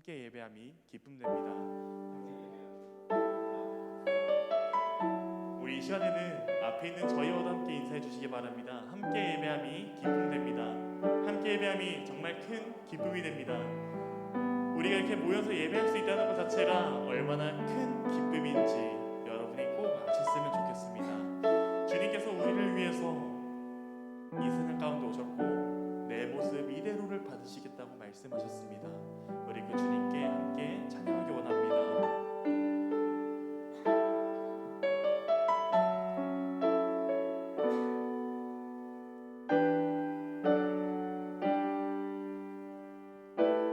함께 예배함이 기쁨됩니다. 우리 이 시간에는 앞에 있는 저희와도 함께 인사해 주시기 바랍니다. 함께 예배함이 기쁨됩니다. 함께 예배함이 정말 큰 기쁨이 됩니다. 우리가 이렇게 모여서 예배할 수 있다는 것 자체가 얼마나 큰 기쁨인지 여러분이 꼭 아셨으면 좋겠습니다. 주님께서 우리를 위해서 이 세상 가운데 오셨고 내 모습 이대로를 받으시겠다고 말씀하셨습니다. 우리 그 주님께 함께 찬양하기 원합니다.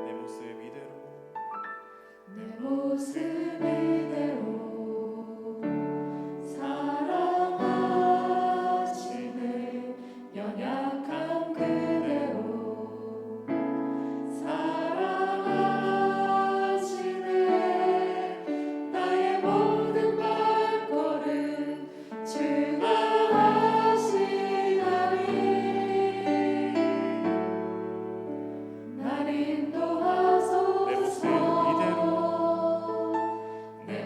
내 모습 이대로 내 모습 이대로 사랑하시네. 연약한 그대로 사랑하시네. 나의 모든 발걸음 주가 하시나니 날 인도하소서. 내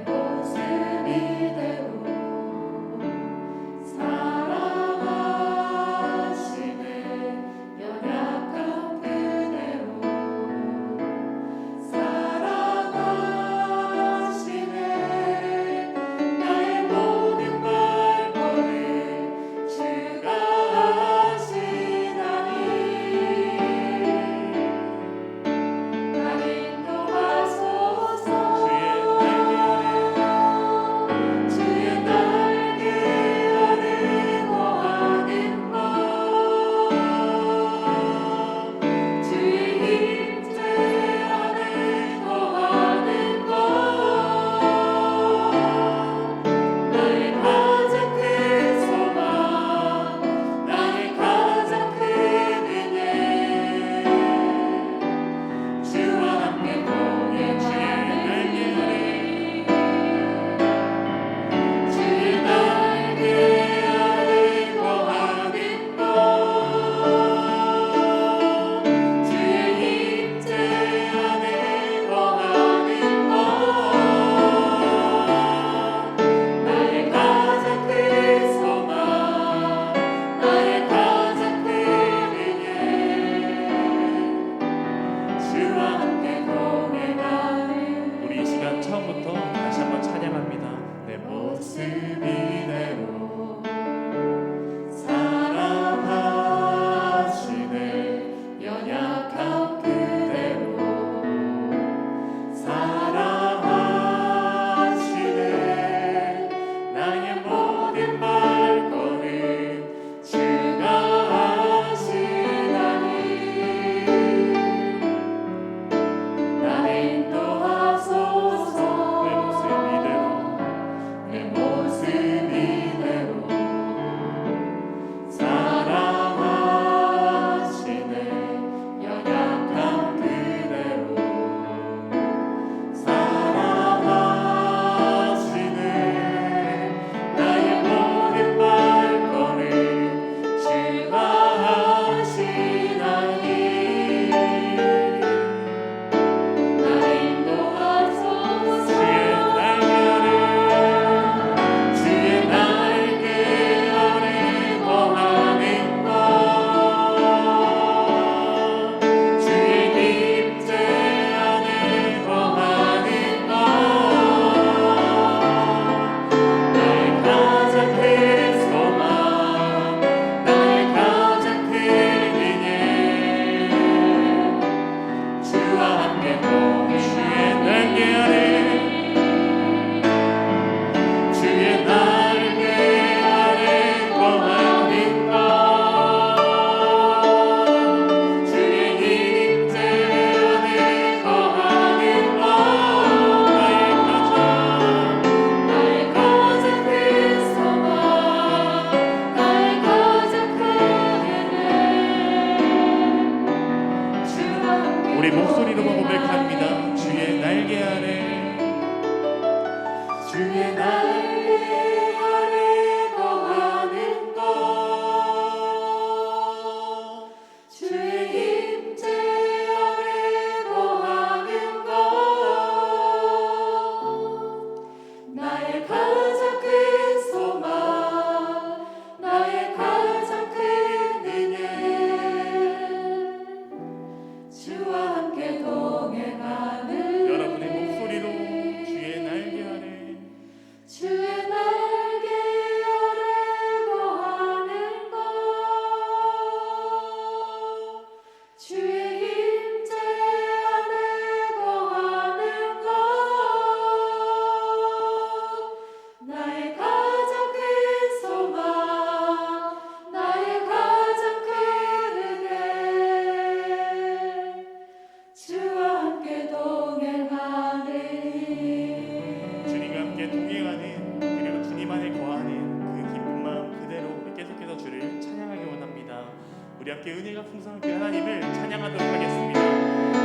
이렇게 은혜가 풍성한 그 하나님을 찬양하도록 하겠습니다.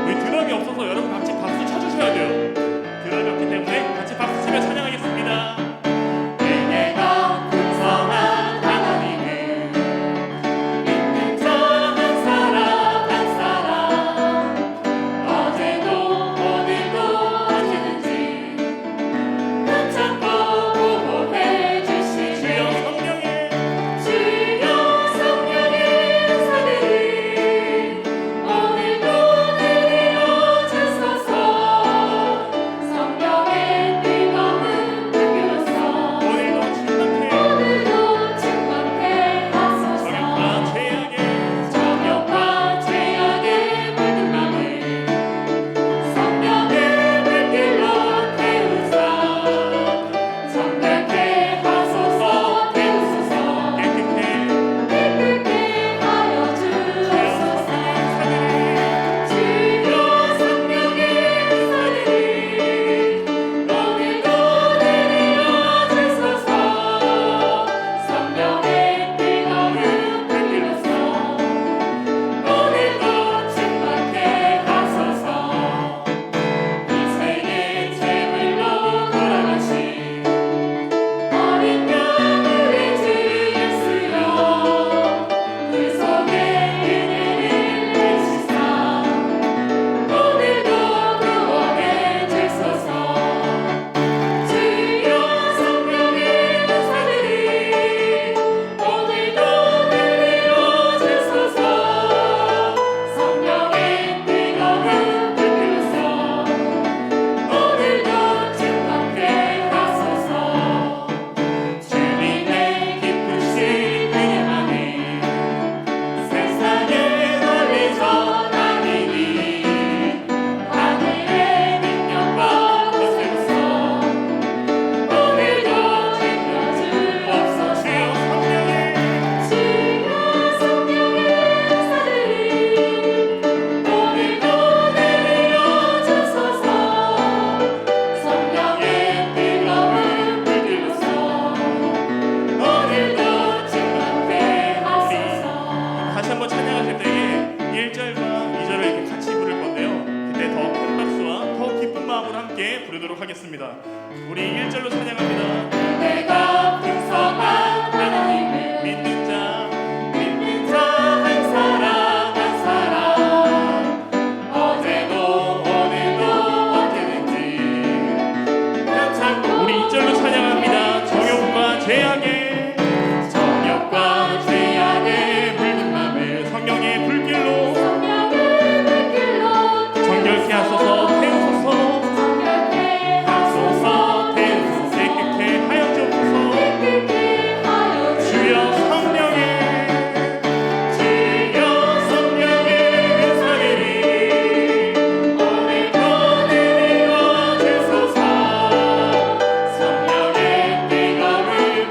우리 드럼이 없어서 여러분 같이 박수 쳐주셔야 돼요. 드럼이 없기 때문에 같이 박수 치며 찬양하겠습니다. 은혜가 풍성한 하나님을 믿는 자 한 사람 한 사람, 어제도 오늘도 언제든지 깜짝 보호해 주시네. 주여 성령의 사들이 오늘도 내려 주소서. 성령의 뜨거운 불길로서 오늘도 충만케 하소서. 정욕과 죄악에 물든 맘을 성령의 불길로 태우사. 정결케 하소서. 태우소서. 깨끗게 하여 주소서. 주여 성령의 사들이 오늘도 내려 주소서. 성령의 뜨거운 불길로서 오늘도 충만케 하소서. 인생의 제물로 돌아가신 어린 양 우리 주 예수여, 그 속에 은혜를 내시사 오늘도 구원해 주소서. 주여 성령의 사들이 오늘도 내려 주소서. 성령의 뜨거운 불길로서 오늘도 충만케 하소서. 주님의 기쁘신 은혜만을 세상에 널리 전하리니 하늘의 능력과 거세로서 오늘도 지켜주옵소서. 주여 성령의 사들이 오늘도 내려 주소서. 성령의 뜨거운 불길로서 오늘도 충만케 하소서. 다시 한번 찬양하실 때에 1절과 2절을 이렇게 같이 부를 건데요. 그때 더 큰 박수와 더 기쁜 마음으로 함께 부르도록 하겠습니다. 우리 1절로 찬양합니다. 은혜가 풍성한 하나님을 믿는 자 한 사람 한 사람, 어제도 오늘도 언제든지 깜짝 우리 2절로 찬양합니다. 정욕과 죄악에 물든 맘을 성령의 불길로 성령의 불길로 정결케 하소서. 태우소서. 정결케 하소서. 태우소서. 깨끗게 하여 주옵소서. 깨끗게 하여 주여 성령의 은사들이 오늘도 내려 주소서. 성령의 뜨거운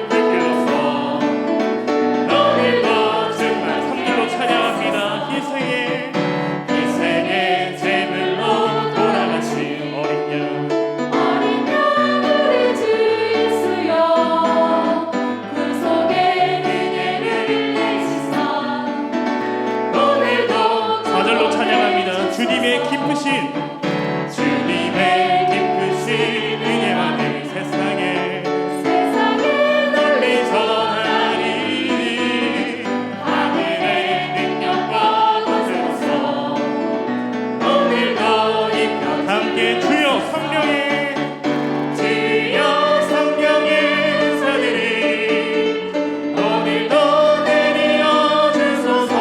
불길로서 오늘도 정말 3절로 찬양합니다. 희생의 제물로 돌아가신 어린 양 우리 주 예수여, 그 속에 은혜를 내시사 오늘도 4절로 찬양합니다. 주님의 기쁘신 은혜만을 세상에 널리 전하리니 하늘의 능력과 권세로서 오늘도 입혀 함께 주여 성령의 은사들이 오늘도 내려 주소서.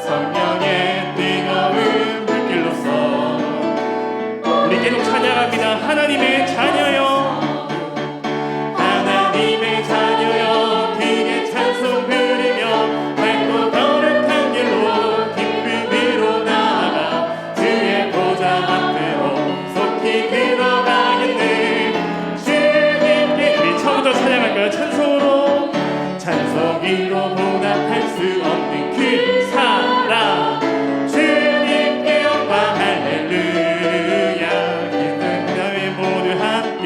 성령의 뜨거운 불길로서 우리 계속 찬양합니다. 하나님의 자녀여, 하나님의 자녀여, 그의 찬송 부르며 밝고 거룩한 길로 기쁨으로 나아가 주의 보좌 앞으로 속히 들어가겠네. 주님께 우리 처음부터 찬양할까요? 찬송으로 보답할 수 없는 그 사랑, 주님께 영광 할렐루야. 기쁜 자매 모두 함께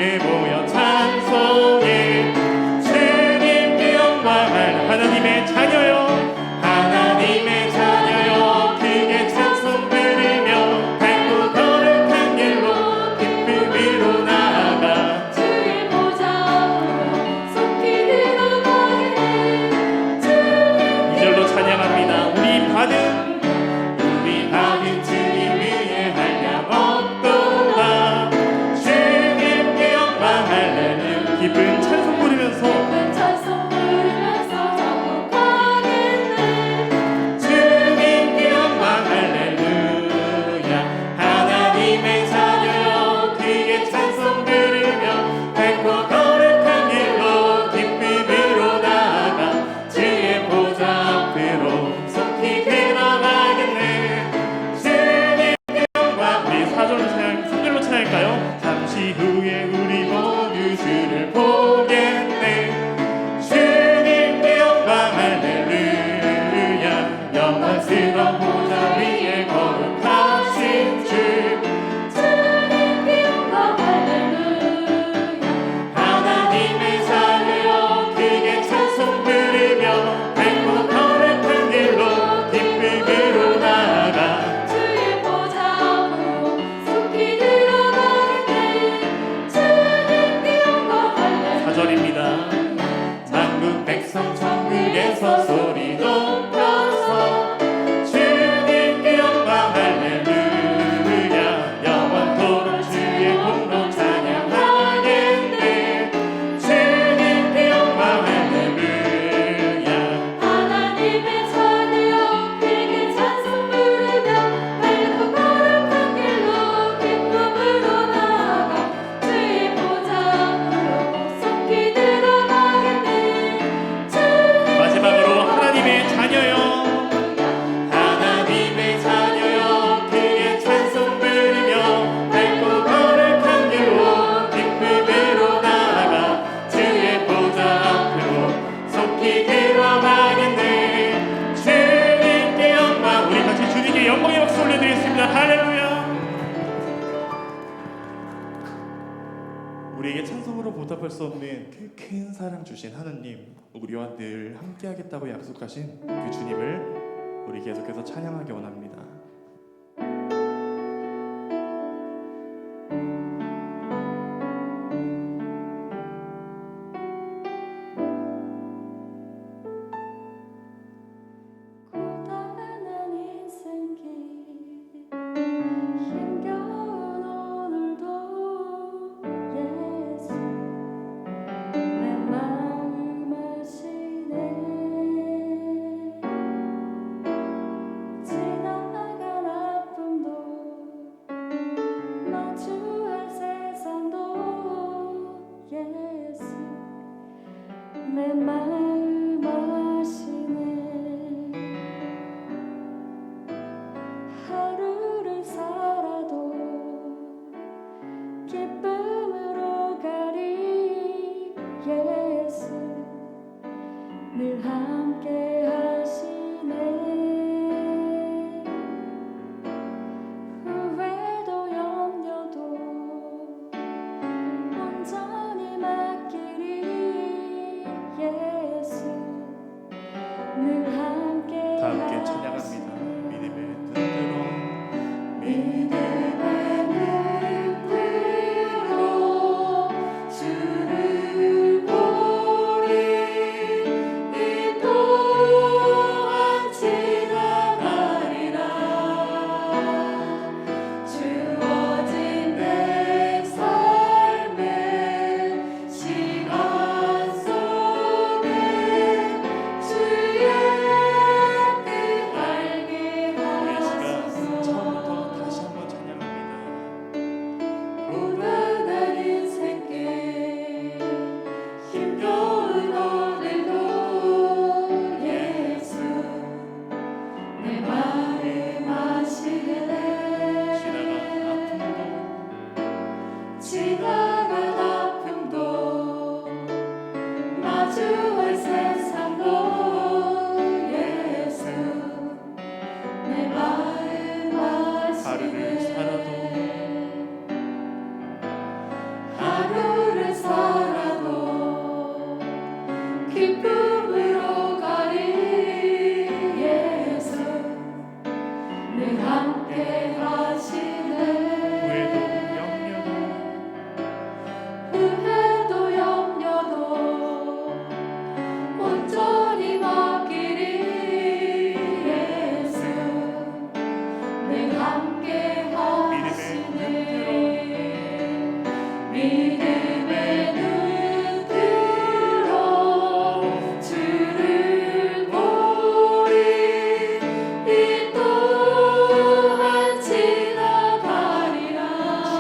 하나님의 자녀여 크게 찬송 부르며 밝고 거룩한 길로 기쁨으로 나아가 주의 보좌 앞으로 속히 들어가겠네. 주님 그 영광. 우리 사절로 찬양, 3절로 찬양할까요? 잠시 후에 우리 모두 주를 보겠네. 주님 그 영광 할렐루야. 영광스러운 보좌 위에 거룩하신 주. 주님 그 영광 할렐루야. 하나님의 자녀여 크게 찬송 부르며 밝고 거룩한 길로 기쁨으로 나아가 주의 보좌 앞으로 속히 들어가겠네. 주님 그 영광 할렐루야. 4절입니다. 만국 백성 천국에서 소리 높여서 주님 그 영광 할렐루야. 영원토록 주의 공로 찬양하겠네. 주님 그 영광 할렐루야. 하나님의 자녀여 크게 찬송 부르며 밝고 거룩한 길로 기쁨으로 나아가 주의 보좌 앞으로 속히 들어가겠네. 주님 마지막으로 하나님의 자녀여. 하나님의 자녀여 크게 찬송 부르며 밝고 거룩한 길로 기쁨으로 나아가 주의 보좌 앞으로 속히 들어가겠네. 주님께 영광. 우리 같이 주님께 영광의 박수 올려드리겠습니다. 할렐루야. 우리에게 찬송으로 보답할 수 없는 그 큰 사랑 주신 하느님, 우리와 늘 함께하겠다고 약속하신 그 주님을 우리 계속해서 찬양하기 원합니다. 고단한 인생길 힘겨운 오늘도 예수 내 마음 아시네. 지나간 아픔도 마주할 세상도 예수 내 마음 아시네. 하루를 살아도 기쁨으로 가리 예수 늘 함께 하시네. 후회도 염려도 온전히 맡기리 예수 늘 함께 다 함께 찬양합니다. 믿음의 눈으로 믿음의 눈으로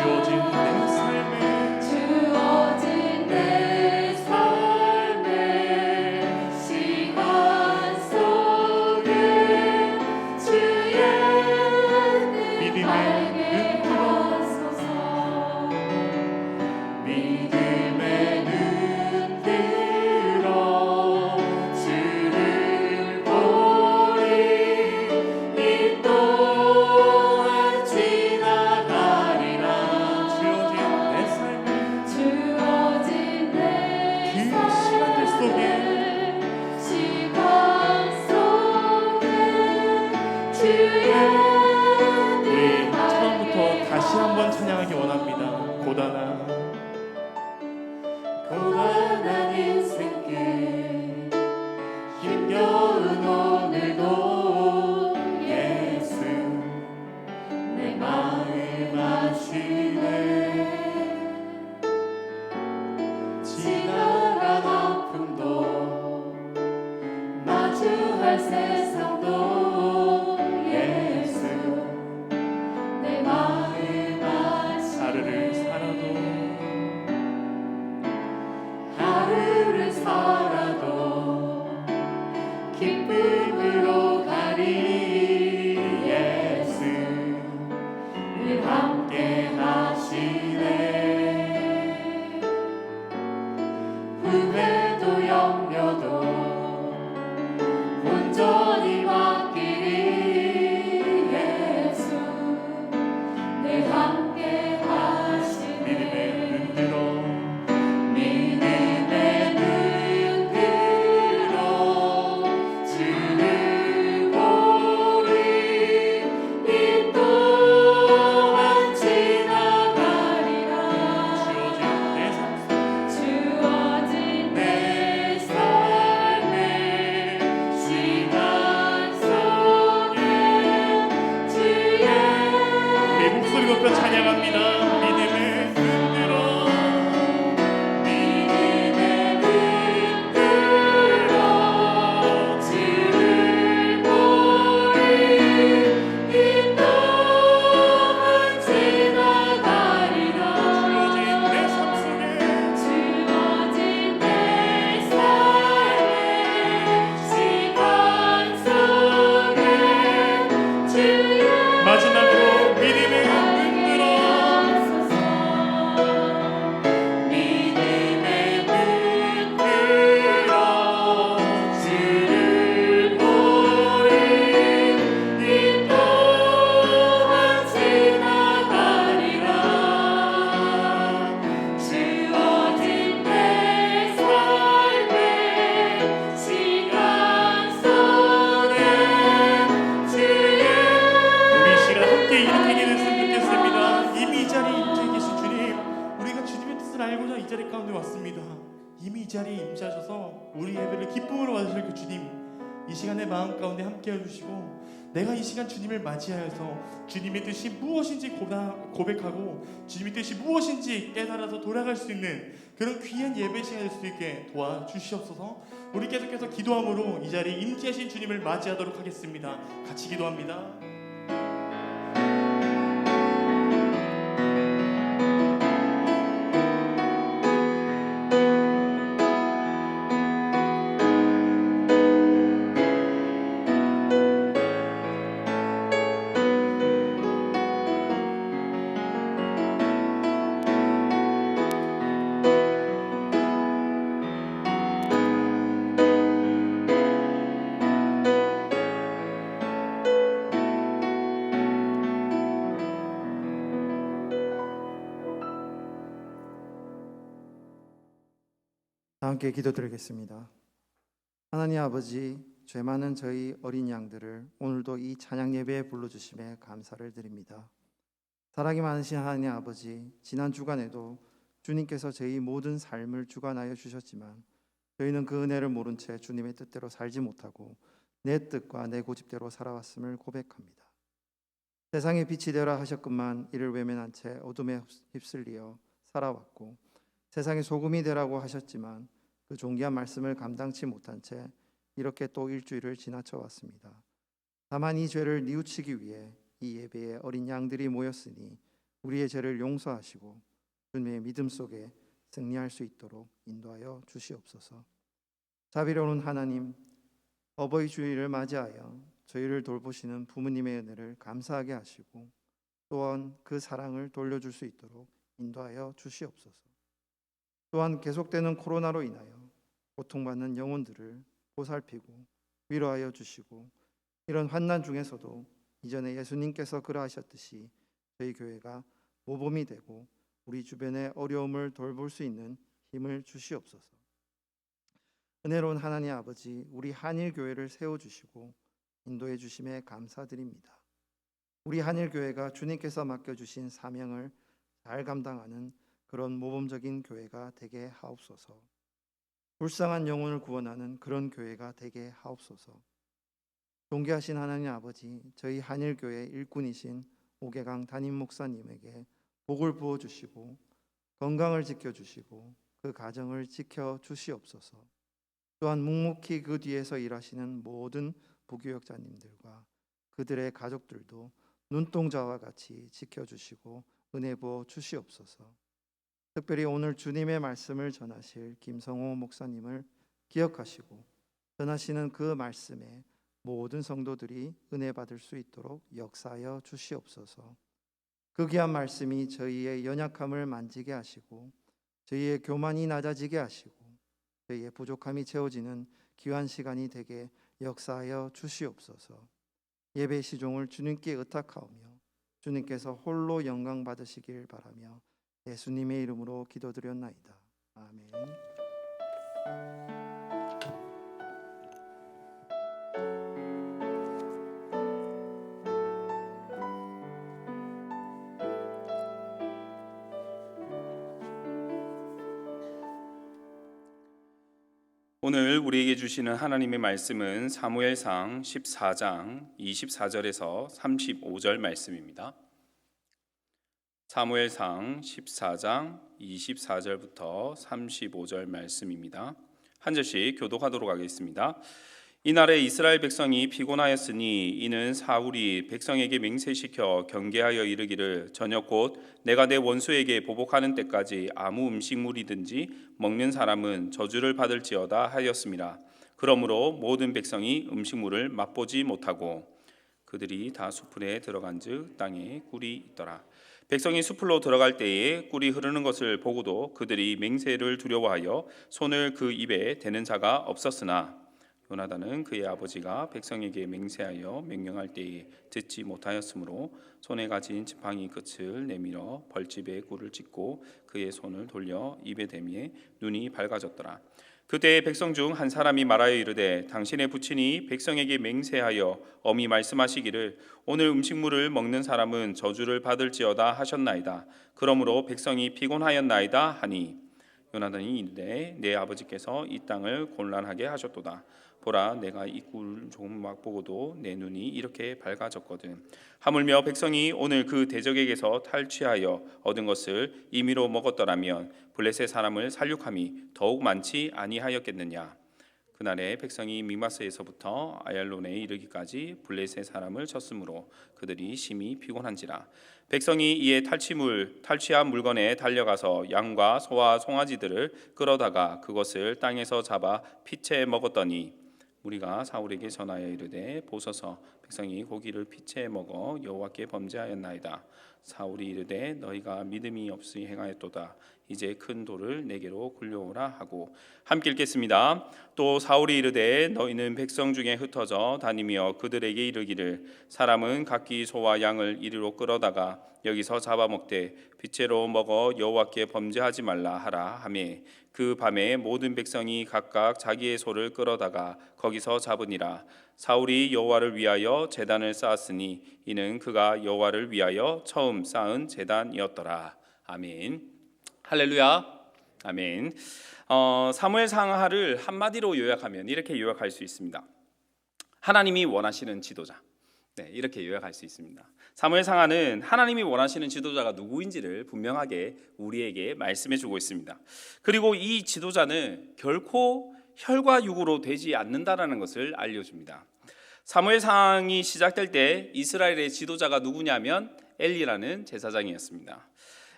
주어진 내 삶에 주어진 내 삶의 시간 속에 주의 믿음의 눈 밝게 눈 하소서. 믿음의 눈 들어 주를 보리. 이 또한 지나가리라. 주어진 내 삶에 주어진 내 그 시간들 속에 시간 속에 주의 우리 처음부터 다시 한번 찬양하기 원합니다. 고단한 인생길 힘겨운 오늘도 예수 내 마음 아시네. 지나간 아픔도 마주할 세상도 예수 내 마음 하루를 아시네. 살아도 하루를 살아도 기쁨으로 가리. 예수 늘 함께 하시네. 후회도 염려도 온전히 맡기리. 예수 늘 함께 하시네. 믿음의 눈 들어 믿음의 눈 들어 주를 보리. 이 또한 지나가리라. 주어진 내 삶 주어진 내 삶의 시간 속에 주의 우리 목소리 높여 찬양합니다. 믿음의 눈 들어 믿음의 눈 들어 주를 보리. 이 또한 지나가리라. 주어진 내 삶 속에 주어진 내 삶의 시간 속에 주의 마지막으로 믿음의 눈 들어 믿음의 눈 들어 주를 보리. 이 또한 지나가리라. 주어진 내 삶의 시간 속에 주의 우리 이 시간 함께 일으키게 됐으면 좋겠습니다. 이미 이 자리에 임재 계신 주님, 우리가 주님의 뜻을 알고자 이 자리 가운데 왔습니다. 이미 이 자리에 임재하셔서 우리 예배를 기쁨으로 받으실 그 주님, 이 시간에 마음 가운데 함께 해주시고 내가 이 시간 주님을 맞이하여서 주님의 뜻이 무엇인지 고백하고 주님의 뜻이 무엇인지 깨달아서 돌아갈 수 있는 그런 귀한 예배 시간이 될 수 있게 도와주시옵소서. 우리 계속해서 기도함으로 이 자리에 임재하신 주님을 맞이하도록 하겠습니다. 같이 기도합니다. 함께 기도드리겠습니다. 하나님 아버지, 죄 많은 저희 어린 양들을 오늘도 이 찬양 예배에 불러주심에 감사를 드립니다. 사랑이 많으신 하나님 아버지, 지난 주간에도 주님께서 저희 모든 삶을 주관하여 주셨지만 저희는 그 은혜를 모른 채 주님의 뜻대로 살지 못하고 내 뜻과 내 고집대로 살아왔음을 고백합니다. 세상의 빛이 되라 하셨건만 이를 외면한 채 어둠에 휩쓸려 살아왔고, 세상의 소금이 되라고 하셨지만 그 존귀한 말씀을 감당치 못한 채 이렇게 또 일주일을 지나쳐 왔습니다. 다만 이 죄를 뉘우치기 위해 이 예배에 어린 양들이 모였으니 우리의 죄를 용서하시고 주님의 믿음 속에 승리할 수 있도록 인도하여 주시옵소서. 자비로운 하나님, 어버이 주일을 맞이하여 저희를 돌보시는 부모님의 은혜를 감사하게 하시고 또한 그 사랑을 돌려줄 수 있도록 인도하여 주시옵소서. 또한 계속되는 코로나로 인하여 고통받는 영혼들을 보살피고 위로하여 주시고 이런 환난 중에서도 이전에 예수님께서 그러하셨듯이 저희 교회가 모범이 되고 우리 주변의 어려움을 돌볼 수 있는 힘을 주시옵소서. 은혜로운 하나님 아버지, 우리 한일교회를 세워주시고 인도해 주심에 감사드립니다. 우리 한일교회가 주님께서 맡겨주신 사명을 잘 감당하는 그런 모범적인 교회가 되게 하옵소서. 불쌍한 영혼을 구원하는 그런 교회가 되게 하옵소서. 존귀하신 하나님 아버지, 저희 한일교회 일꾼이신 오계강 담임 목사님에게 복을 부어주시고 건강을 지켜주시고 그 가정을 지켜주시옵소서. 또한 묵묵히 그 뒤에서 일하시는 모든 부교역자님들과 그들의 가족들도 눈동자와 같이 지켜주시고 은혜 부어 주시옵소서. 특별히 오늘 주님의 말씀을 전하실 김성호 목사님을 기억하시고 전하시는 그 말씀에 모든 성도들이 은혜 받을 수 있도록 역사하여 주시옵소서. 그 귀한 말씀이 저희의 연약함을 만지게 하시고 저희의 교만이 낮아지게 하시고 저희의 부족함이 채워지는 귀한 시간이 되게 역사하여 주시옵소서. 예배 시종을 주님께 의탁하오며 주님께서 홀로 영광 받으시길 바라며 예수님의 이름으로 기도드렸나이다. 아멘. 오늘 우리에게 주시는 하나님의 말씀은 사무엘상 14장 24절에서 35절 말씀입니다. 사무엘상 14장 24절부터 35절 말씀입니다. 한 절씩 교독하도록 하겠습니다. 이날에 이스라엘 백성이 피곤하였으니 이는 사울이 백성에게 맹세시켜 경계하여 이르기를 저녁 곧 내가 내 원수에게 보복하는 때까지 아무 음식물이든지 먹는 사람은 저주를 받을지어다 하였습니다. 그러므로 모든 백성이 음식물을 맛보지 못하고 그들이 다 수풀에 들어간즉 땅에 꿀이 있더라. 백성이 수풀로 들어갈 때에 꿀이 흐르는 것을 보고도 그들이 맹세를 두려워하여 손을 그 입에 대는 자가 없었으나 요나단은 그의 아버지가 백성에게 맹세하여 명령할 때에 듣지 못하였으므로 손에 가진 지팡이 끝을 내밀어 벌집에 꿀을 찍고 그의 손을 돌려 입에 대미에 눈이 밝아졌더라. 그때 백성 중 한 사람이 말하여 이르되 당신의 부친이 백성에게 맹세하여 엄히 말씀하시기를 오늘 음식물을 먹는 사람은 저주를 받을지어다 하셨나이다. 그러므로 백성이 피곤하였나이다 하니 요나단이 이르되 내 아버지께서 이 땅을 곤란하게 하셨도다. 보라 내가 이 꿀 조금 맛보고도 내 눈이 이렇게 밝아졌거든. 하물며 백성이 오늘 그 대적에게서 탈취하여 얻은 것을 임의로 먹었더라면 블레셋 사람을 살육함이 더욱 많지 아니하였겠느냐. 그날에 백성이 미마스에서부터 아얄론에 이르기까지 블레셋 사람을 쳤으므로 그들이 심히 피곤한지라. 백성이 이에 탈취한 물건에 달려가서 양과 소와 송아지들을 끌어다가 그것을 땅에서 잡아 피채 먹었더니 무리가 사울에게 전하여 이르되 보소서 백성이 고기를 피채 먹어 여호와께 범죄하였나이다. 사울이 이르되 너희가 믿음이 없이 행하였도다. 이제 큰 돌을 내게로 굴려오라 하고 함께 읽겠습니다. 또 사울이 이르되 너희는 백성 중에 흩어져 다니며 그들에게 이르기를 사람은 각기 소와 양을 이리로 끌어다가 여기서 잡아먹되 피채로 먹어 여호와께 범죄하지 말라 하라 하매 그 밤에 모든 백성이 각각 자기의 소를 끌어다가 거기서 잡으니라. 사울이 여호와를 위하여 제단을 쌓았으니 이는 그가 여호와를 위하여 처음 쌓은 제단이었더라. 아멘. 할렐루야. 아멘. 사무엘상하를 한마디로 요약하면 이렇게 요약할 수 있습니다. 하나님이 원하시는 지도자. 네, 이렇게 요약할 수 있습니다. 사무엘상하는 하나님이 원하시는 지도자가 누구인지를 분명하게 우리에게 말씀해 주고 있습니다. 그리고 이 지도자는 결코 혈과 육으로 되지 않는다라는 것을 알려줍니다. 사무엘상이 시작될 때 이스라엘의 지도자가 누구냐면 엘리라는 제사장이었습니다.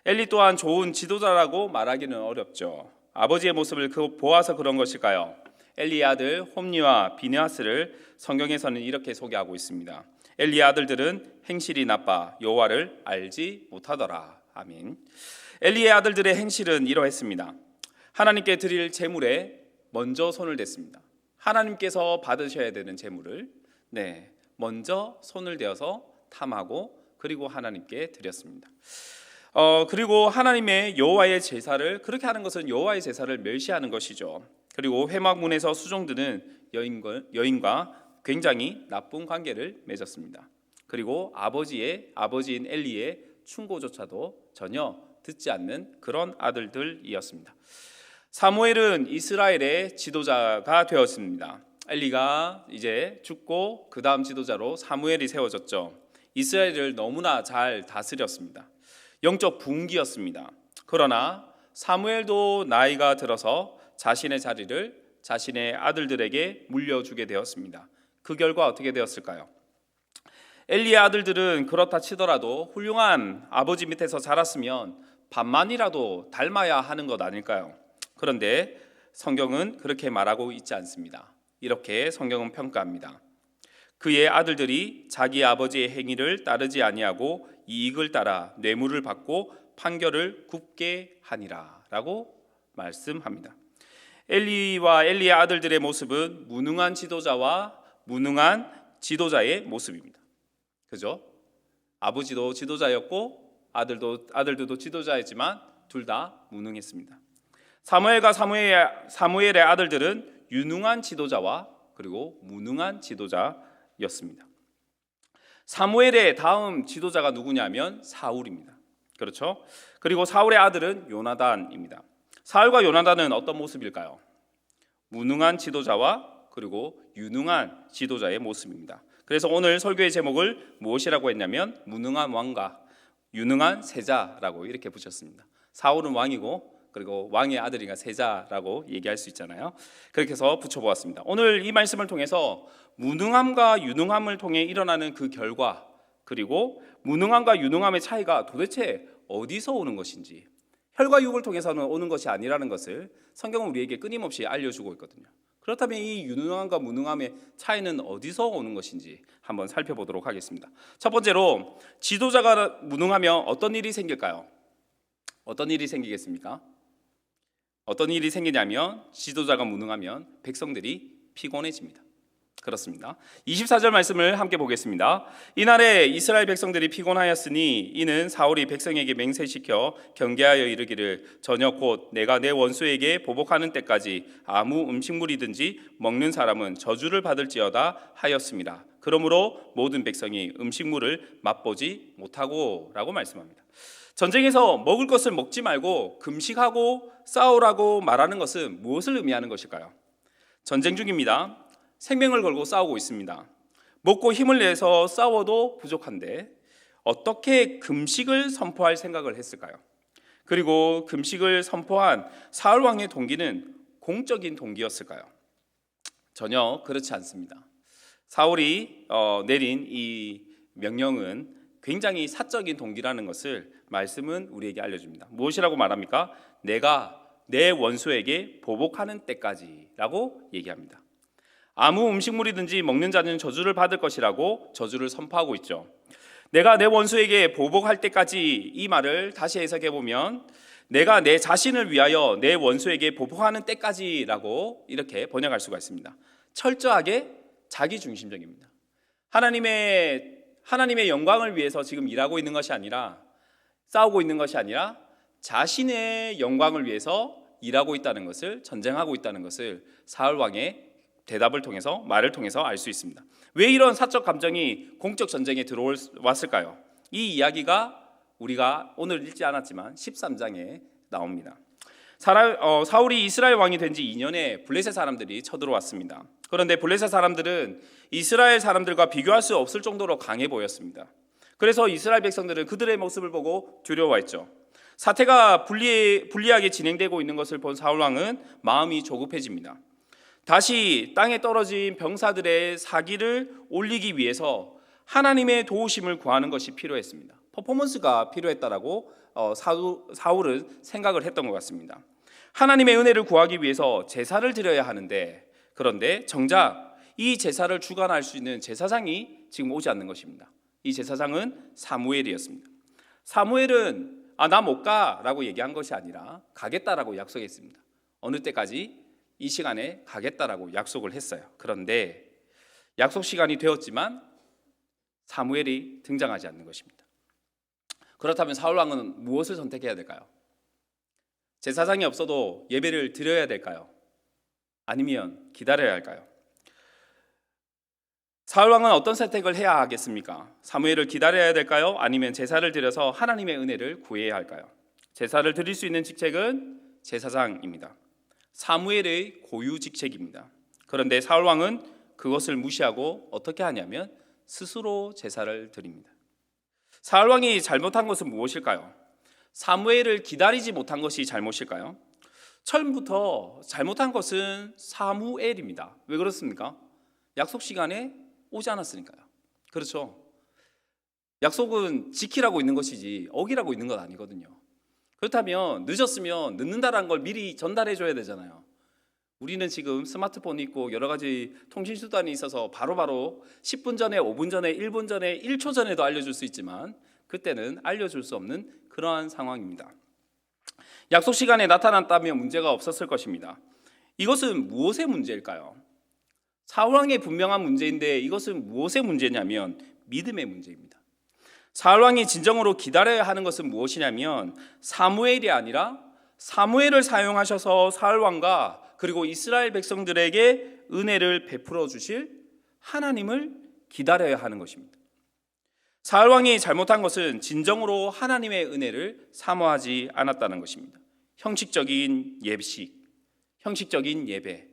엘리 또한 좋은 지도자라고 말하기는 어렵죠. 아버지의 모습을 보아서 그런 것일까요? 엘리의 아들 홈리와 비느하스를 성경에서는 이렇게 소개하고 있습니다. 엘리의 아들들은 행실이 나빠 여호와를 알지 못하더라. 아멘. 엘리의 아들들의 행실은 이러했습니다. 하나님께 드릴 제물에 먼저 손을 댔습니다. 하나님께서 받으셔야 되는 제물을 먼저 손을 대어서 탐하고 그리고 하나님께 드렸습니다. 그리고 하나님의 여호와의 제사를 그렇게 하는 것은 여호와의 제사를 멸시하는 것이죠. 그리고 회막문에서 수종드는 여인과 굉장히 나쁜 관계를 맺었습니다. 그리고 아버지인 엘리의 충고조차도 전혀 듣지 않는 그런 아들들이었습니다. 사무엘은 이스라엘의 지도자가 되었습니다. 엘리가 이제 죽고 그 다음 지도자로 사무엘이 세워졌죠. 이스라엘을 너무나 잘 다스렸습니다. 영적 분기였습니다. 그러나 사무엘도 나이가 들어서 자신의 자리를 자신의 아들들에게 물려주게 되었습니다. 그 결과 어떻게 되었을까요? 엘리의 아들들은 그렇다 치더라도 훌륭한 아버지 밑에서 자랐으면 반만이라도 닮아야 하는 것 아닐까요? 그런데 성경은 그렇게 말하고 있지 않습니다. 이렇게 성경은 평가합니다. 그의 아들들이 자기 아버지의 행위를 따르지 아니하고 이익을 따라 뇌물을 받고 판결을 굽게 하니라 라고 말씀합니다. 엘리와 엘리의 아들들의 모습은 무능한 지도자와 무능한 지도자의 모습입니다. 그죠? 아버지도 지도자였고 아들들도 지도자였지만 둘 다 무능했습니다. 사무엘과 사무엘의 아들들은 유능한 지도자와 그리고 무능한 지도자였습니다. 사무엘의 다음 지도자가 누구냐면 사울입니다. 그렇죠? 그리고 사울의 아들은 요나단입니다. 사울과 요나단은 어떤 모습일까요? 무능한 지도자와 그리고 유능한 지도자의 모습입니다. 그래서 오늘 설교의 제목을 무엇이라고 했냐면 무능한 왕과 유능한 세자라고 이렇게 붙였습니다. 사울은 왕이고 그리고 왕의 아들이가 세자라고 얘기할 수 있잖아요. 그렇게 해서 붙여보았습니다. 오늘 이 말씀을 통해서 무능함과 유능함을 통해 일어나는 그 결과 그리고 무능함과 유능함의 차이가 도대체 어디서 오는 것인지 혈과 육을 통해서는 오는 것이 아니라는 것을 성경은 우리에게 끊임없이 알려주고 있거든요. 그렇다면 이 유능함과 무능함의 차이는 어디서 오는 것인지 한번 살펴보도록 하겠습니다. 첫 번째로 지도자가 무능하면 어떤 일이 생길까요? 어떤 일이 생기겠습니까? 어떤 일이 생기냐면 지도자가 무능하면 백성들이 피곤해집니다. 그렇습니다. 24절 말씀을 함께 보겠습니다. 이날에 이스라엘 백성들이 피곤하였으니 이는 사울이 백성에게 맹세시켜 경계하여 이르기를 저녁 곧 내가 내 원수에게 보복하는 때까지 아무 음식물이든지 먹는 사람은 저주를 받을지어다 하였습니다. 그러므로 모든 백성이 음식물을 맛보지 못하고 라고 말씀합니다. 전쟁에서 먹을 것을 먹지 말고 금식하고 싸우라고 말하는 것은 무엇을 의미하는 것일까요? 전쟁 중입니다. 생명을 걸고 싸우고 있습니다. 먹고 힘을 내서 싸워도 부족한데 어떻게 금식을 선포할 생각을 했을까요? 그리고 금식을 선포한 사울 왕의 동기는 공적인 동기였을까요? 전혀 그렇지 않습니다. 사울이 내린 이 명령은 굉장히 사적인 동기라는 것을 말씀은 우리에게 알려줍니다. 무엇이라고 말합니까? 내가 내 원수에게 보복하는 때까지라고 얘기합니다. 아무 음식물이든지 먹는 자는 저주를 받을 것이라고 저주를 선포하고 있죠. 내가 내 원수에게 보복할 때까지 이 말을 다시 해석해 보면 내가 내 자신을 위하여 내 원수에게 보복하는 때까지라고 이렇게 번역할 수가 있습니다. 철저하게 자기중심적입니다. 하나님의 영광을 위해서 지금 일하고 있는 것이 아니라 싸우고 있는 것이 아니라 자신의 영광을 위해서 일하고 있다는 것을 전쟁하고 있다는 것을 사울 왕의 대답을 통해서 말을 통해서 알 수 있습니다. 왜 이런 사적 감정이 공적 전쟁에 들어왔을까요? 이 이야기가 우리가 오늘 읽지 않았지만 13장에 나옵니다. 사울이 이스라엘 왕이 된 지 2년에 블레셋 사람들이 쳐들어왔습니다. 그런데 블레셋 사람들은 이스라엘 사람들과 비교할 수 없을 정도로 강해 보였습니다. 그래서 이스라엘 백성들은 그들의 모습을 보고 두려워했죠. 사태가 불리하게 진행되고 있는 것을 본 사울 왕은 마음이 조급해집니다. 다시 땅에 떨어진 병사들의 사기를 올리기 위해서 하나님의 도우심을 구하는 것이 필요했습니다. 퍼포먼스가 필요했다라고 사울은 생각을 했던 것 같습니다. 하나님의 은혜를 구하기 위해서 제사를 드려야 하는데, 그런데 정작 이 제사를 주관할 수 있는 제사장이 지금 오지 않는 것입니다. 이 제사장은 사무엘이었습니다. 사무엘은 나 못 가라고 얘기한 것이 아니라 가겠다라고 약속했습니다. 어느 때까지? 이 시간에 가겠다라고 약속을 했어요. 그런데 약속 시간이 되었지만 사무엘이 등장하지 않는 것입니다. 그렇다면 사울 왕은 무엇을 선택해야 될까요? 제사장이 없어도 예배를 드려야 될까요? 아니면 기다려야 할까요? 사울 왕은 어떤 선택을 해야 하겠습니까? 사무엘을 기다려야 될까요? 아니면 제사를 드려서 하나님의 은혜를 구해야 할까요? 제사를 드릴 수 있는 직책은 제사장입니다. 사무엘의 고유 직책입니다. 그런데 사울 왕은 그것을 무시하고 어떻게 하냐면 스스로 제사를 드립니다. 사울 왕이 잘못한 것은 무엇일까요? 사무엘을 기다리지 못한 것이 잘못일까요? 처음부터 잘못한 것은 사무엘입니다. 왜 그렇습니까? 약속 시간에 오지 않았으니까요. 그렇죠? 약속은 지키라고 있는 것이지 어기라고 있는 것 아니거든요. 그렇다면 늦었으면 늦는다라는 걸 미리 전달해 줘야 되잖아요. 우리는 지금 스마트폰이 있고 여러 가지 통신 수단이 있어서 바로바로 10분 전에, 5분 전에, 1분 전에, 1초 전에도 알려줄 수 있지만 그때는 알려줄 수 없는 그러한 상황입니다. 약속 시간에 나타났다면 문제가 없었을 것입니다. 이것은 무엇의 문제일까요? 사울왕의 분명한 문제인데 이것은 무엇의 문제냐면 믿음의 문제입니다. 사울왕이 진정으로 기다려야 하는 것은 무엇이냐면 사무엘이 아니라 사무엘을 사용하셔서 사울왕과 그리고 이스라엘 백성들에게 은혜를 베풀어 주실 하나님을 기다려야 하는 것입니다. 사울왕이 잘못한 것은 진정으로 하나님의 은혜를 사모하지 않았다는 것입니다. 형식적인 예식, 형식적인 예배,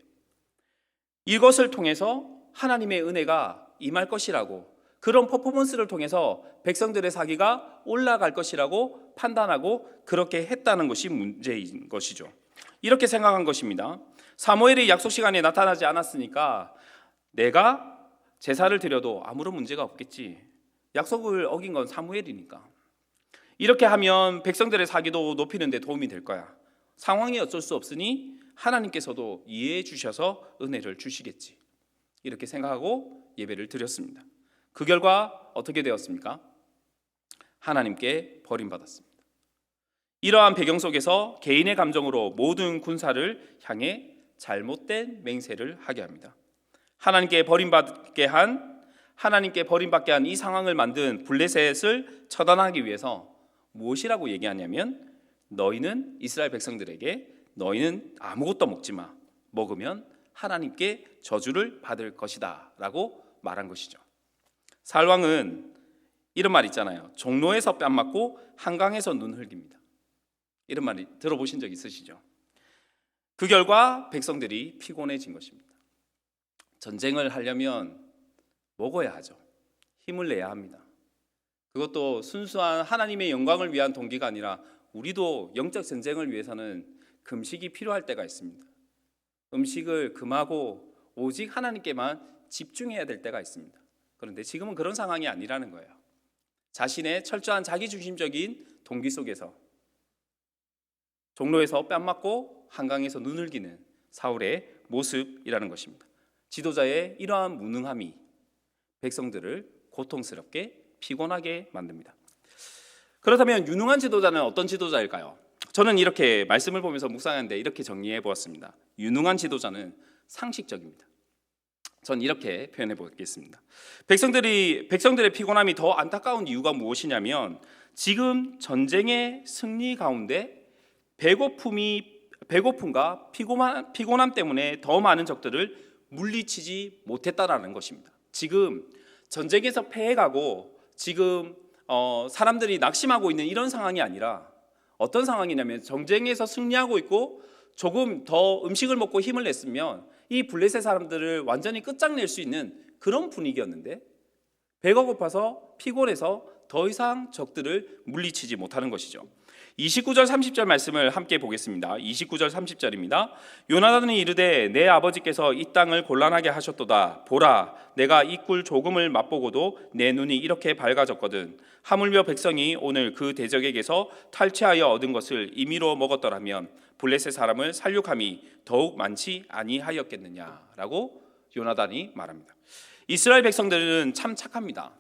이것을 통해서 하나님의 은혜가 임할 것이라고, 그런 퍼포먼스를 통해서 백성들의 사기가 올라갈 것이라고 판단하고 그렇게 했다는 것이 문제인 것이죠. 이렇게 생각한 것입니다. 사무엘이 약속 시간에 나타나지 않았으니까 내가 제사를 드려도 아무런 문제가 없겠지. 약속을 어긴 건 사무엘이니까. 이렇게 하면 백성들의 사기도 높이는 데 도움이 될 거야. 상황이 어쩔 수 없으니 하나님께서도 이해해 주셔서 은혜를 주시겠지. 이렇게 생각하고 예배를 드렸습니다. 그 결과 어떻게 되었습니까? 하나님께 버림받았습니다. 이러한 배경 속에서 개인의 감정으로 모든 군사를 향해 잘못된 맹세를 하게 합니다. 하나님께 버림받게 한 이 상황을 만든 블레셋을 처단하기 위해서 무엇이라고 얘기하냐면 너희는 이스라엘 백성들에게 너희는 아무것도 먹지 마. 먹으면 하나님께 저주를 받을 것이다 라고 말한 것이죠. 사울왕은 이런 말 있잖아요. 종로에서 뺨 맞고 한강에서 눈 흘깁니다. 이런 말 들어보신 적 있으시죠? 그 결과 백성들이 피곤해진 것입니다. 전쟁을 하려면 먹어야 하죠. 힘을 내야 합니다. 그것도 순수한 하나님의 영광을 위한 동기가 아니라 우리도 영적 전쟁을 위해서는 금식이 필요할 때가 있습니다. 음식을 금하고 오직 하나님께만 집중해야 될 때가 있습니다. 그런데 지금은 그런 상황이 아니라는 거예요. 자신의 철저한 자기중심적인 동기 속에서 종로에서 뺨 맞고 한강에서 눈을 기는 사울의 모습이라는 것입니다. 지도자의 이러한 무능함이 백성들을 고통스럽게 피곤하게 만듭니다. 그렇다면 유능한 지도자는 어떤 지도자일까요? 저는 이렇게 말씀을 보면서 묵상하는데 이렇게 정리해 보았습니다. 유능한 지도자는 상식적입니다. 전 이렇게 표현해 보겠습니다. 백성들의 피곤함이 더 안타까운 이유가 무엇이냐면 지금 전쟁의 승리 가운데 배고픔과 피곤함 때문에 더 많은 적들을 물리치지 못했다라는 것입니다. 지금 전쟁에서 패해가고 지금 사람들이 낙심하고 있는 이런 상황이 아니라 어떤 상황이냐면 전쟁에서 승리하고 있고 조금 더 음식을 먹고 힘을 냈으면 이 블레셋 사람들을 완전히 끝장낼 수 있는 그런 분위기였는데 배가 고파서 피곤해서 더 이상 적들을 물리치지 못하는 것이죠. 29절 30절 말씀을 함께 보겠습니다. 29절 30절입니다. 요나단이 이르되 내 아버지께서 이 땅을 곤란하게 하셨도다. 보라, 내가 이 꿀 조금을 맛보고도 내 눈이 이렇게 밝아졌거든. 하물며 백성이 오늘 그 대적에게서 탈취하여 얻은 것을 임의로 먹었더라면 블레셋 사람을 살육함이 더욱 많지 아니하였겠느냐라고 요나단이 말합니다. 이스라엘 백성들은 참 착합니다.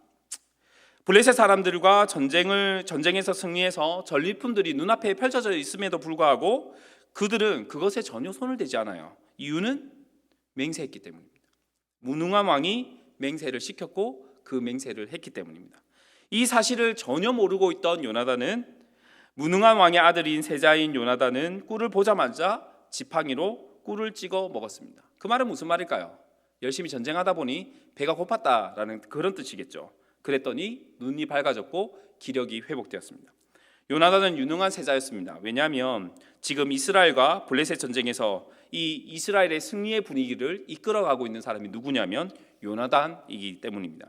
블레셋 사람들과 전쟁에서 승리해서 전리품들이 눈앞에 펼쳐져 있음에도 불구하고 그들은 그것에 전혀 손을 대지 않아요. 이유는 맹세했기 때문입니다. 무능한 왕이 맹세를 시켰고 그 맹세를 했기 때문입니다. 이 사실을 전혀 모르고 있던 요나단은, 무능한 왕의 아들인 세자인 요나단은 꿀을 보자마자 지팡이로 꿀을 찍어 먹었습니다. 그 말은 무슨 말일까요? 열심히 전쟁하다 보니 배가 고팠다라는 그런 뜻이겠죠. 그랬더니 눈이 밝아졌고 기력이 회복되었습니다. 요나단은 유능한 세자였습니다. 왜냐하면 지금 이스라엘과 블레셋 전쟁에서 이 이스라엘의 승리의 분위기를 이끌어가고 있는 사람이 누구냐면 요나단이기 때문입니다.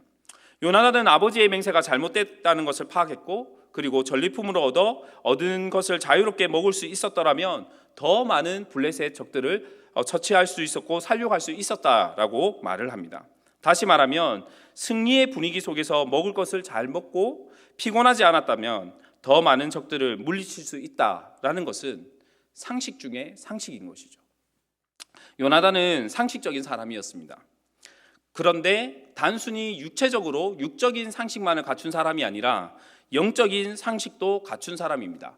요나단은 아버지의 맹세가 잘못됐다는 것을 파악했고, 그리고 전리품으로 얻은 것을 자유롭게 먹을 수 있었더라면 더 많은 블레셋 적들을 처치할 수 있었고 살육할 수 있었다라고 말을 합니다. 다시 말하면 승리의 분위기 속에서 먹을 것을 잘 먹고 피곤하지 않았다면 더 많은 적들을 물리칠 수 있다라는 것은 상식 중에 상식인 것이죠. 요나단은 상식적인 사람이었습니다. 그런데 단순히 육체적으로 육적인 상식만을 갖춘 사람이 아니라 영적인 상식도 갖춘 사람입니다.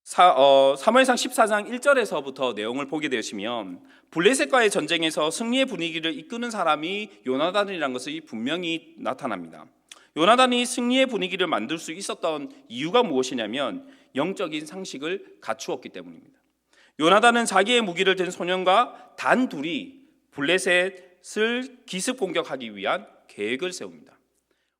사무엘상 14장 1절에서부터 내용을 보게 되시면 블레셋과의 전쟁에서 승리의 분위기를 이끄는 사람이 요나단이라는 것이 분명히 나타납니다. 요나단이 승리의 분위기를 만들 수 있었던 이유가 무엇이냐면 영적인 상식을 갖추었기 때문입니다. 요나단은 자기의 무기를 든 소년과 단둘이 블레셋을 기습 공격하기 위한 계획을 세웁니다.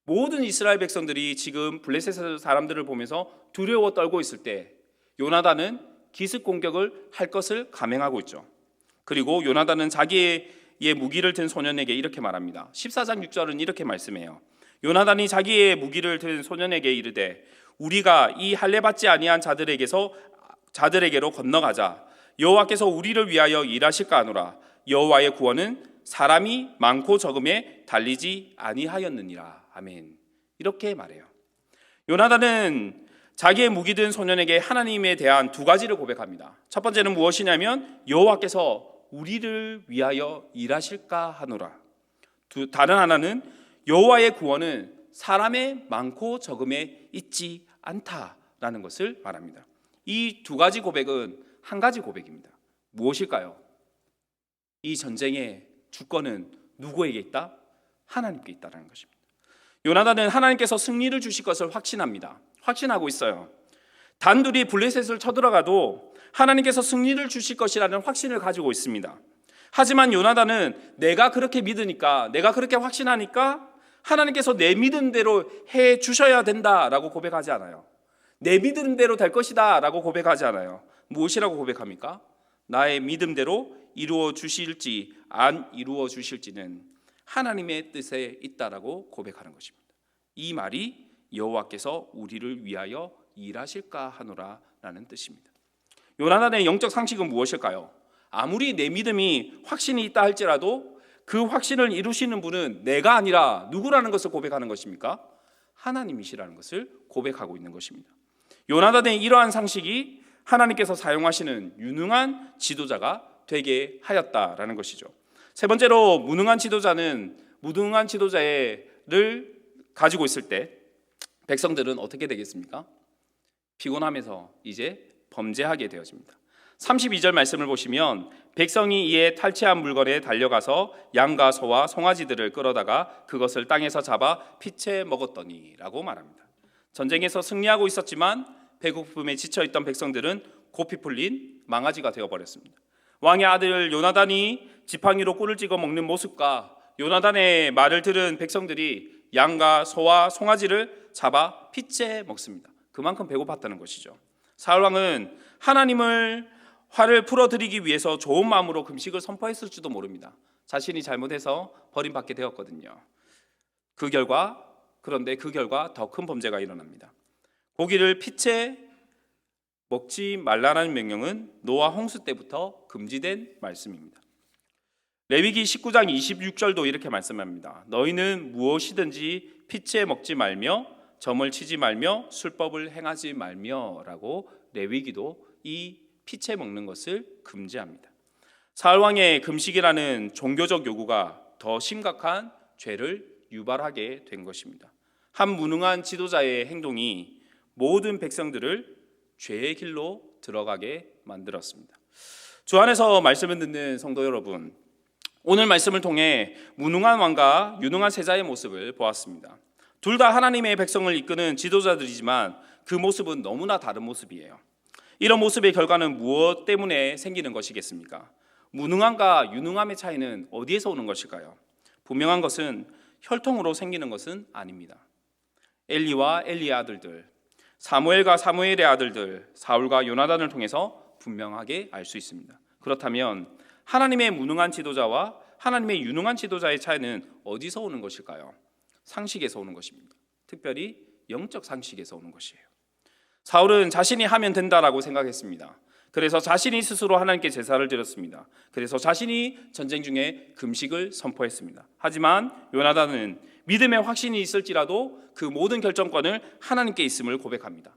모든 이스라엘 백성들이 지금 블레셋 사람들을 보면서 두려워 떨고 있을 때 요나단은 기습 공격을 할 것을 감행하고 있죠. 그리고 요나단은 자기의 무기를 든 소년에게 이렇게 말합니다. 14장 6절은 이렇게 말씀해요. 요나단이 자기의 무기를 든 소년에게 이르되 우리가 이 할례 받지 아니한 자들에게로 건너가자. 여호와께서 우리를 위하여 일하실까 하노라. 여호와의 구원은 사람이 많고 적음에 달리지 아니하였느니라. 아멘. 이렇게 말해요. 요나단은 자기의 무기 든 소년에게 하나님에 대한 두 가지를 고백합니다. 첫 번째는 무엇이냐면 여호와께서 우리를 위하여 일하실까 하노라. 다른 하나는 여호와의 구원은 사람의 많고 적음에 있지 않다라는 것을 말합니다. 이 두 가지 고백은 한 가지 고백입니다. 무엇일까요? 이 전쟁의 주권은 누구에게 있다? 하나님께 있다는 것입니다. 요나단은 하나님께서 승리를 주실 것을 확신합니다. 확신하고 있어요. 단둘이 블레셋을 쳐들어가도 하나님께서 승리를 주실 것이라는 확신을 가지고 있습니다. 하지만 요나단은 내가 그렇게 믿으니까, 내가 그렇게 확신하니까 하나님께서 내 믿음대로 해 주셔야 된다라고 고백하지 않아요. 내 믿음대로 될 것이다 라고 고백하지 않아요. 무엇이라고 고백합니까? 나의 믿음대로 이루어 주실지 안 이루어 주실지는 하나님의 뜻에 있다라고 고백하는 것입니다. 이 말이 여호와께서 우리를 위하여 일하실까 하노라라는 뜻입니다. 요나단의 영적 상식은 무엇일까요? 아무리 내 믿음이 확신이 있다 할지라도 그 확신을 이루시는 분은 내가 아니라 누구라는 것을 고백하는 것입니까? 하나님이시라는 것을 고백하고 있는 것입니다. 요나단의 이러한 상식이 하나님께서 사용하시는 유능한 지도자가 되게 하였다라는 것이죠. 세 번째로 무능한 지도자는 무능한 지도자를 가지고 있을 때 백성들은 어떻게 되겠습니까? 피곤하면서 이제 범죄하게 되어집니다. 32절 말씀을 보시면 백성이 이에 탈취한 물건에 달려가서 양과 소와 송아지들을 끌어다가 그것을 땅에서 잡아 피채 먹었더니 라고 말합니다. 전쟁에서 승리하고 있었지만 배고픔에 지쳐있던 백성들은 고피 풀린 망아지가 되어버렸습니다. 왕의 아들 요나단이 지팡이로 꿀을 찍어 먹는 모습과 요나단의 말을 들은 백성들이 양과 소와 송아지를 잡아 피채 먹습니다. 그만큼 배고팠다는 것이죠. 사울왕은 하나님을 화를 풀어드리기 위해서 좋은 마음으로 금식을 선포했을지도 모릅니다. 자신이 잘못해서 버림받게 되었거든요. 그 결과 그런데 그 결과 더 큰 범죄가 일어납니다. 고기를 피채 먹지 말라는 명령은 노아 홍수 때부터 금지된 말씀입니다. 레위기 19장 26절도 이렇게 말씀합니다. 너희는 무엇이든지 피채 먹지 말며 점을 치지 말며 술법을 행하지 말며라고 레위기도 이 피채 먹는 것을 금지합니다. 사울왕의 금식이라는 종교적 요구가 더 심각한 죄를 유발하게 된 것입니다. 한 무능한 지도자의 행동이 모든 백성들을 죄의 길로 들어가게 만들었습니다. 주 안에서 말씀을 듣는 성도 여러분, 오늘 말씀을 통해 무능한 왕과 유능한 세자의 모습을 보았습니다. 둘 다 하나님의 백성을 이끄는 지도자들이지만 그 모습은 너무나 다른 모습이에요. 이런 모습의 결과는 무엇 때문에 생기는 것이겠습니까? 무능함과 유능함의 차이는 어디에서 오는 것일까요? 분명한 것은 혈통으로 생기는 것은 아닙니다. 엘리와 엘리의 아들들, 사무엘과 사무엘의 아들들, 사울과 요나단을 통해서 분명하게 알 수 있습니다. 그렇다면 하나님의 무능한 지도자와 하나님의 유능한 지도자의 차이는 어디서 오는 것일까요? 상식에서 오는 것입니다. 특별히 영적 상식에서 오는 것이에요. 사울은 자신이 하면 된다라고 생각했습니다. 그래서 자신이 스스로 하나님께 제사를 드렸습니다. 그래서 자신이 전쟁 중에 금식을 선포했습니다. 하지만 요나단은 믿음의 확신이 있을지라도 그 모든 결정권을 하나님께 있음을 고백합니다.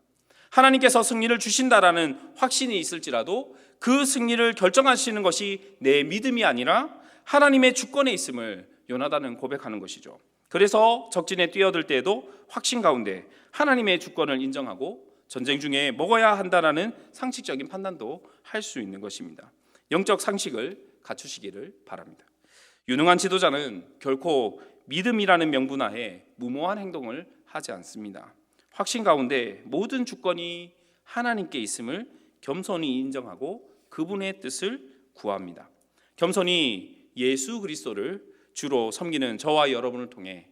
하나님께서 승리를 주신다라는 확신이 있을지라도 그 승리를 결정하시는 것이 내 믿음이 아니라 하나님의 주권에 있음을 요나단은 고백하는 것이죠. 그래서 적진에 뛰어들 때에도 확신 가운데 하나님의 주권을 인정하고 전쟁 중에 먹어야 한다라는 상식적인 판단도 할 수 있는 것입니다. 영적 상식을 갖추시기를 바랍니다. 유능한 지도자는 결코 믿음이라는 명분하에 무모한 행동을 하지 않습니다. 확신 가운데 모든 주권이 하나님께 있음을 겸손히 인정하고 그분의 뜻을 구합니다. 겸손히 예수 그리스도를 주로 섬기는 저와 여러분을 통해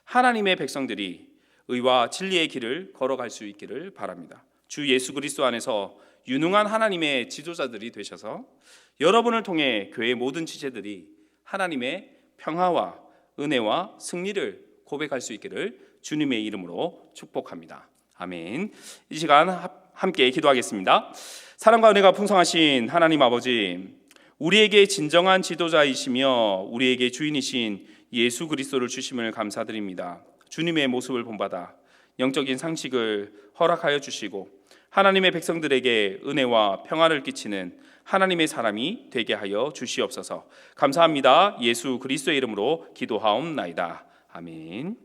하나님의 백성들이 의와 진리의 길을 걸어갈 수 있기를 바랍니다. 주 예수 그리스도 안에서 유능한 하나님의 지도자들이 되셔서 여러분을 통해 교회의 모든 지체들이 하나님의 평화와 은혜와 승리를 고백할 수 있기를 주님의 이름으로 축복합니다. 아멘. 이 시간 함께 기도하겠습니다. 사랑과 은혜가 풍성하신 하나님 아버지, 우리에게 진정한 지도자이시며 우리에게 주인이신 예수 그리스도를 주심을 감사드립니다. 주님의 모습을 본받아 영적인 상식을 허락하여 주시고 하나님의 백성들에게 은혜와 평화를 끼치는 하나님의 사람이 되게 하여 주시옵소서. 감사합니다. 예수 그리스도의 이름으로 기도하옵나이다. 아멘.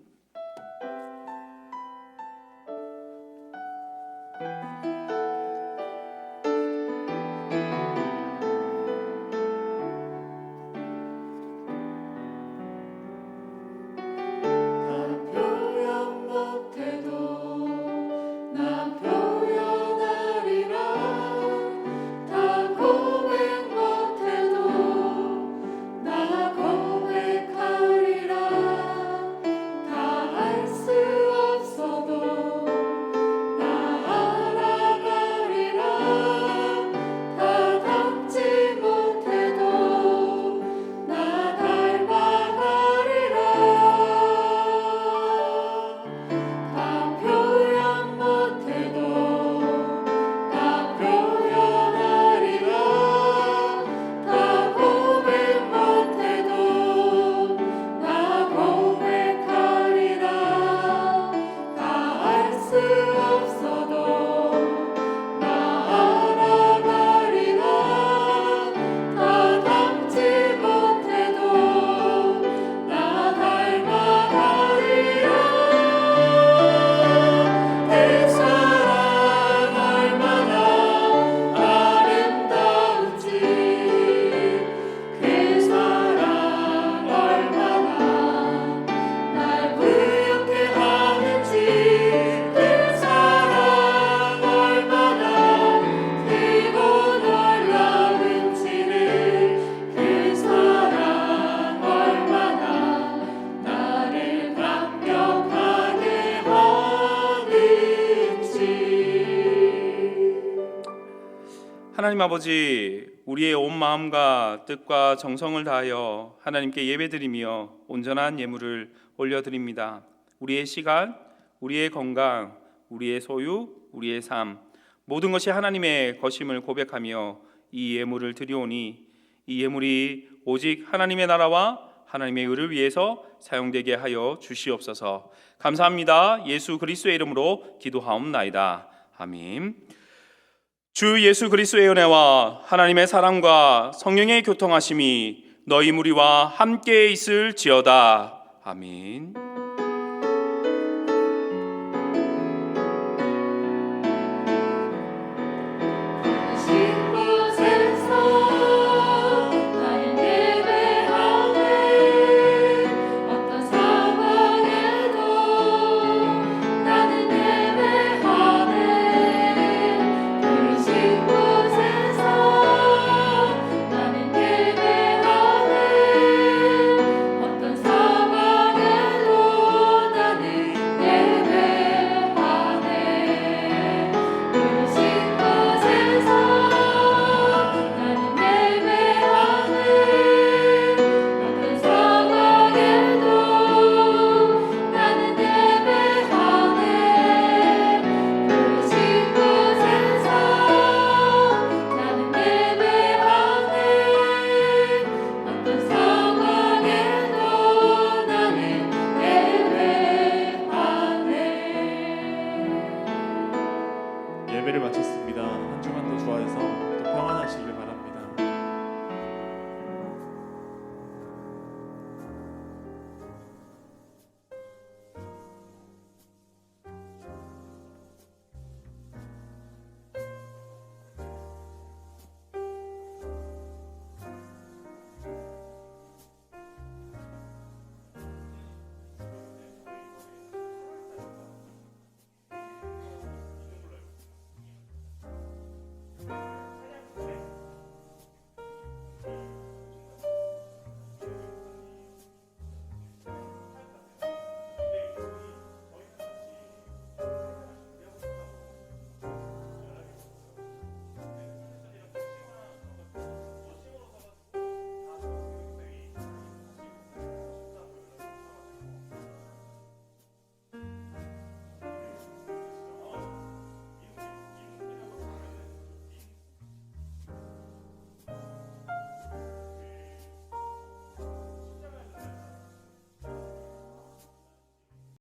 하나님 아버지, 우리의 온 마음과 뜻과 정성을 다하여 하나님께 예배드리며 온전한 예물을 올려드립니다. 우리의 시간, 우리의 건강, 우리의 소유, 우리의 삶, 모든 것이 하나님의 것임을 고백하며 이 예물을 드리오니 이 예물이 오직 하나님의 나라와 하나님의 의를 위해서 사용되게 하여 주시옵소서. 감사합니다. 예수 그리스도의 이름으로 기도하옵나이다. 아멘. 주 예수 그리스도의 은혜와 하나님의 사랑과 성령의 교통하심이 너희 무리와 함께 있을지어다. 아멘.